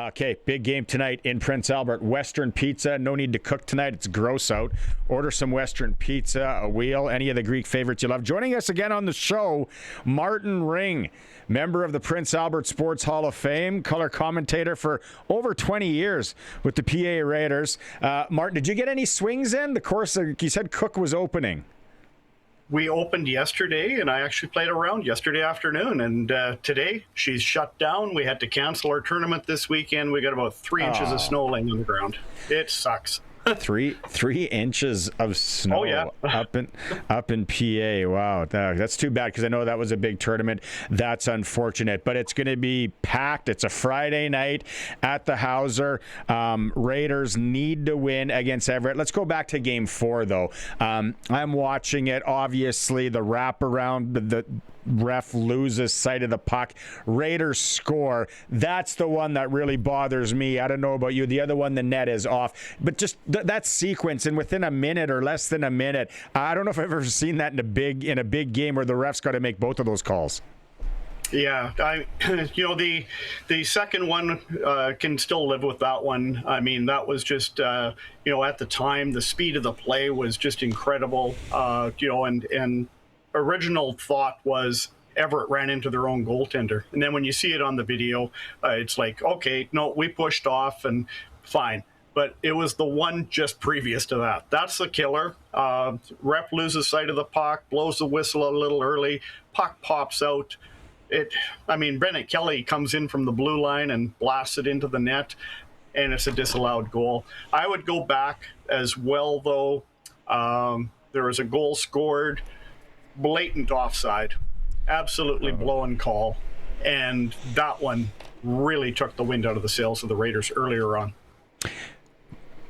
Okay, big game tonight in Prince Albert. Western Pizza. No need to cook tonight. It's gross out. Order some Western Pizza, a wheel, any of the Greek favorites you love. Joining us again on the show, Martin Ring, member of the Prince Albert Sports Hall of Fame, color commentator for over 20 years with the PA Raiders. Martin, did you get any swings in? The course, you said Cook was opening. We opened yesterday, and I actually played a round yesterday afternoon. And today, she's shut down. We had to cancel our tournament this weekend. We got about 3 inches of snow laying on the ground. It sucks. three inches of snow. Oh, yeah. up in PA. Wow, that's too bad because I know that was a big tournament. That's unfortunate, but it's going to be packed. It's a Friday night at the Hauser. Raiders need to win against Everett. Let's go back to Game 4 though. I'm watching it. Obviously, the wraparound, the ref loses sight of the puck. Raiders score. That's the one that really bothers me. I don't know about you. The other one, the net is off. But just that sequence, and within a minute or less than a minute, I don't know if I've ever seen that in a big game where the ref's got to make both of those calls. Yeah, the second one can still live with that one. I mean, that was just at the time the speed of the play was just incredible. And original thought was Everett ran into their own goaltender. And then when you see it on the video, it's like, okay, no, we pushed off and fine. But it was the one just previous to that. That's the killer. Ref loses sight of the puck, blows the whistle a little early, puck pops out. Bennett Kelly comes in from the blue line and blasts it into the net, and it's a disallowed goal. I would go back as well, though. There was a goal scored, blatant offside, absolutely blown call, and that one really took the wind out of the sails of the Raiders earlier on.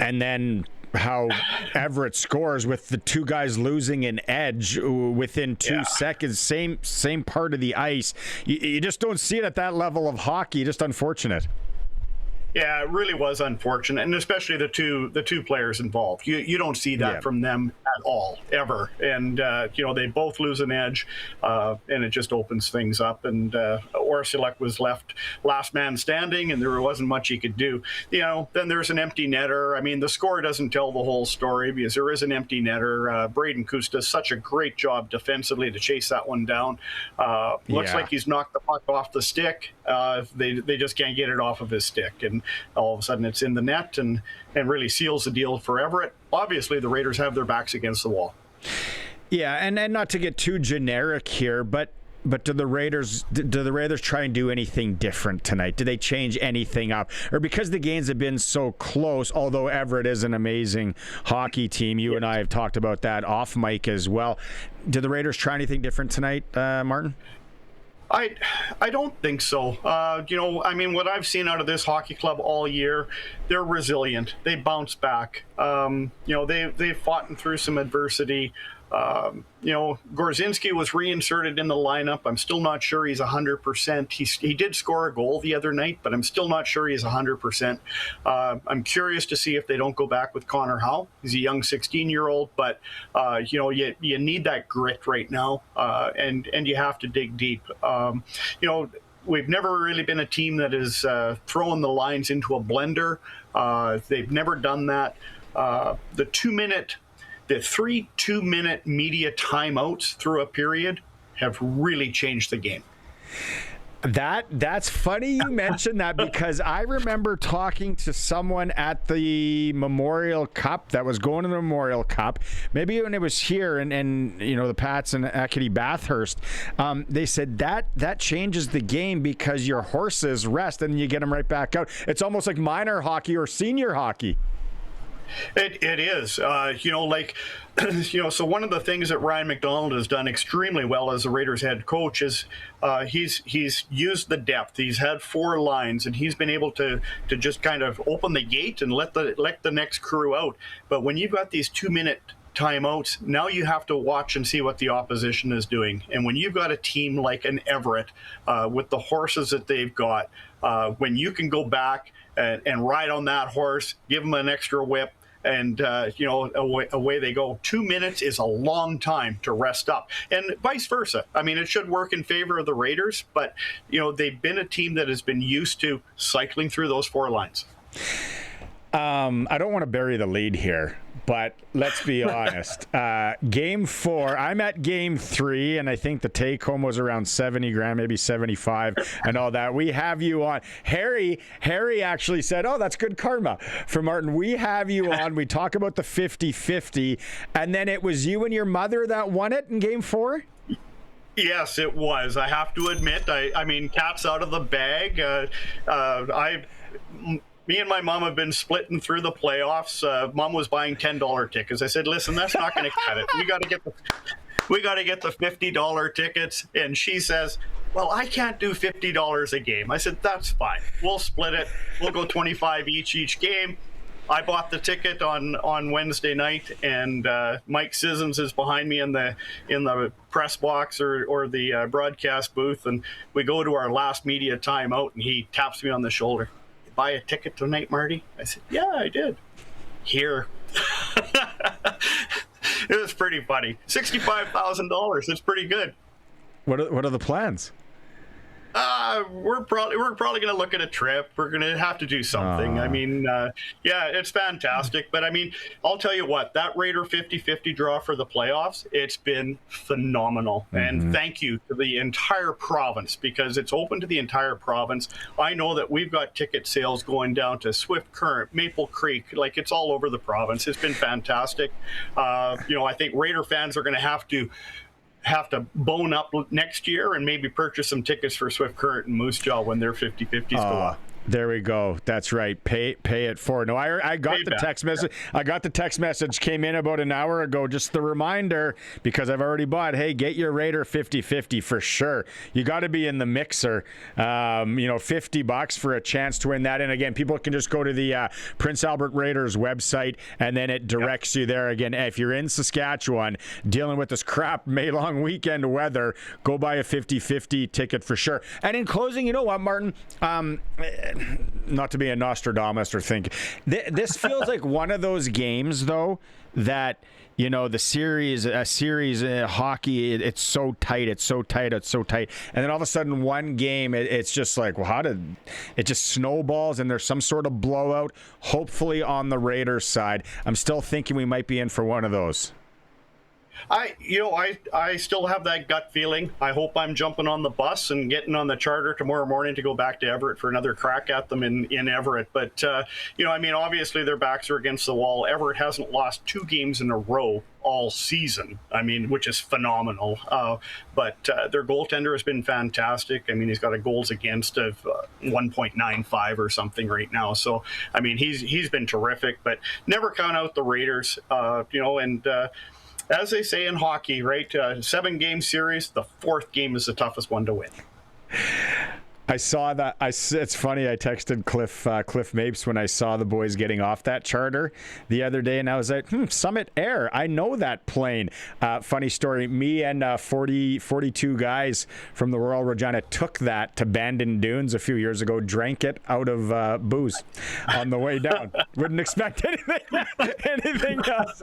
And then how Everett scores with the two guys losing an edge within 2 seconds, same part of the ice. You just don't see it at that level of hockey. Just unfortunate. Yeah, it really was unfortunate, and especially the two players involved. You don't see that from them at all, ever. And they both lose an edge, and it just opens things up. And Orsulek was left last man standing, and there wasn't much he could do. Then there's an empty netter. I mean, the score doesn't tell the whole story because there is an empty netter. Braden Coos does such a great job defensively to chase that one down. Looks like he's knocked the puck off the stick. They just can't get it off of his stick, and all of a sudden it's in the net and really seals the deal for Everett. Obviously, the Raiders have their backs against the wall. Yeah, and not to get too generic here, but do the Raiders try and do anything different tonight? Do they change anything up? Or because the games have been so close, although Everett is an amazing hockey team, you and I have talked about that off mic as well. Do the Raiders try anything different tonight, Martin? I don't think so. What I've seen out of this hockey club all year, they're resilient. They bounce back. They've fought through some adversity. Gorzinski was reinserted in the lineup. I'm still not sure he's 100%. He did score a goal the other night, but I'm still not sure he's 100%. I'm curious to see if they don't go back with Connor Howe. He's a young 16-year-old, but you need that grit right now, and you have to dig deep. We've never really been a team that is throwing the lines into a blender. They've never done that. The 3 2-minute media timeouts through a period have really changed the game. That's funny you mentioned that because I remember talking to someone at the Memorial Cup that was going to the Memorial Cup, maybe when it was here and the Pats and Acadie Bathurst. They said that changes the game because your horses rest and you get them right back out. It's almost like minor hockey or senior hockey. It is, so one of the things that Ryan McDonald has done extremely well as the Raiders head coach is he's used the depth. He's had 4 lines, and he's been able to just kind of open the gate and let the next crew out. But when you've got these 2-minute timeouts, now you have to watch and see what the opposition is doing. And when you've got a team like an Everett with the horses that they've got, when you can go back and ride on that horse, give them an extra whip, and away they go. 2 minutes is a long time to rest up, and vice versa. I mean, it should work in favor of the Raiders, but they've been a team that has been used to cycling through those 4 lines. I don't want to bury the lead here, but let's be honest. Game 4, I'm at game 3, and I think the take home was around 70 grand, maybe 75 and all that. We have you on. Harry actually said, oh, that's good karma for Martin. We have you on. We talk about the 50-50, and then it was you and your mother that won it in game 4? Yes, it was. I have to admit, I mean, cat's out of the bag. Me and my mom have been splitting through the playoffs. Mom was buying $10 tickets. I said, listen, that's not going to cut it. We got to get the $50 tickets. And she says, well, I can't do $50 a game. I said, that's fine. We'll split it. We'll go 25 each game. I bought the ticket on Wednesday night, and Mike Sissons is behind me in the press box or the broadcast booth, and we go to our last media timeout, and he taps me on the shoulder. Buy a ticket tonight, Marty? I said, yeah, I did. Here. It was pretty funny. $65,000. It's pretty good. What are the plans? We're probably going to look at a trip. We're going to have to do something. I mean, yeah, it's fantastic. But I mean, I'll tell you what, that Raider 50-50 draw for the playoffs, it's been phenomenal. And thank you to the entire province, because it's open to the entire province. I know that we've got ticket sales going down to Swift Current, Maple Creek, like it's all over the province. It's been fantastic. I think Raider fans are going to have to bone up next year and maybe purchase some tickets for Swift Current and Moose Jaw when their 50-50s go up. There we go. That's right. Pay it forward. No, I got the text message. I got the text message, came in about an hour ago. Just the reminder, because I've already bought. Hey, get your Raider 50-50 for sure. You got to be in the mixer. $50 for a chance to win that. And again, people can just go to the Prince Albert Raiders website, and then it directs you there. Again, if you're in Saskatchewan dealing with this crap May-long weekend weather, go buy a 50-50 ticket for sure. And in closing, you know what, Martin? Not to be a Nostradamus or think this feels like one of those games though that the series hockey, it's so tight, and then all of a sudden one game it's just like, well, how did it just snowballs and there's some sort of blowout, hopefully on the Raiders side. I'm still thinking we might be in for one of those. I still have that gut feeling. I hope I'm jumping on the bus and getting on the charter tomorrow morning to go back to Everett for another crack at them in Everett. But, obviously their backs are against the wall. Everett hasn't lost 2 games in a row all season, which is phenomenal. But their goaltender has been fantastic. He's got a goals against of 1.95 or something right now. So, he's been terrific, but never count out the Raiders, as they say in hockey, right? 7-game series, the 4th game is the toughest one to win. I saw that. It's funny. I texted Cliff Mapes when I saw the boys getting off that charter the other day, and I was like, Summit Air. I know that plane. Funny story. Me and 42 guys from the Royal Regina took that to Bandon Dunes a few years ago, drank it out of booze on the way down. Wouldn't expect anything else.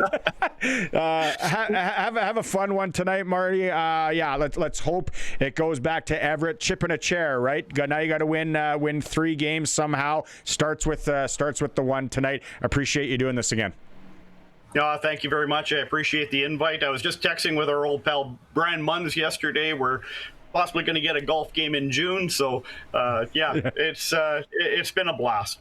Have a fun one tonight, Marty. Let's hope it goes back to Everett. Chip in a chair, right? Now you got to win 3 games somehow. Starts with the one tonight. Appreciate you doing this again. Thank you very much. I appreciate the invite. I was just texting with our old pal Brian Munns yesterday. We're possibly going to get a golf game in June. So, it's been a blast.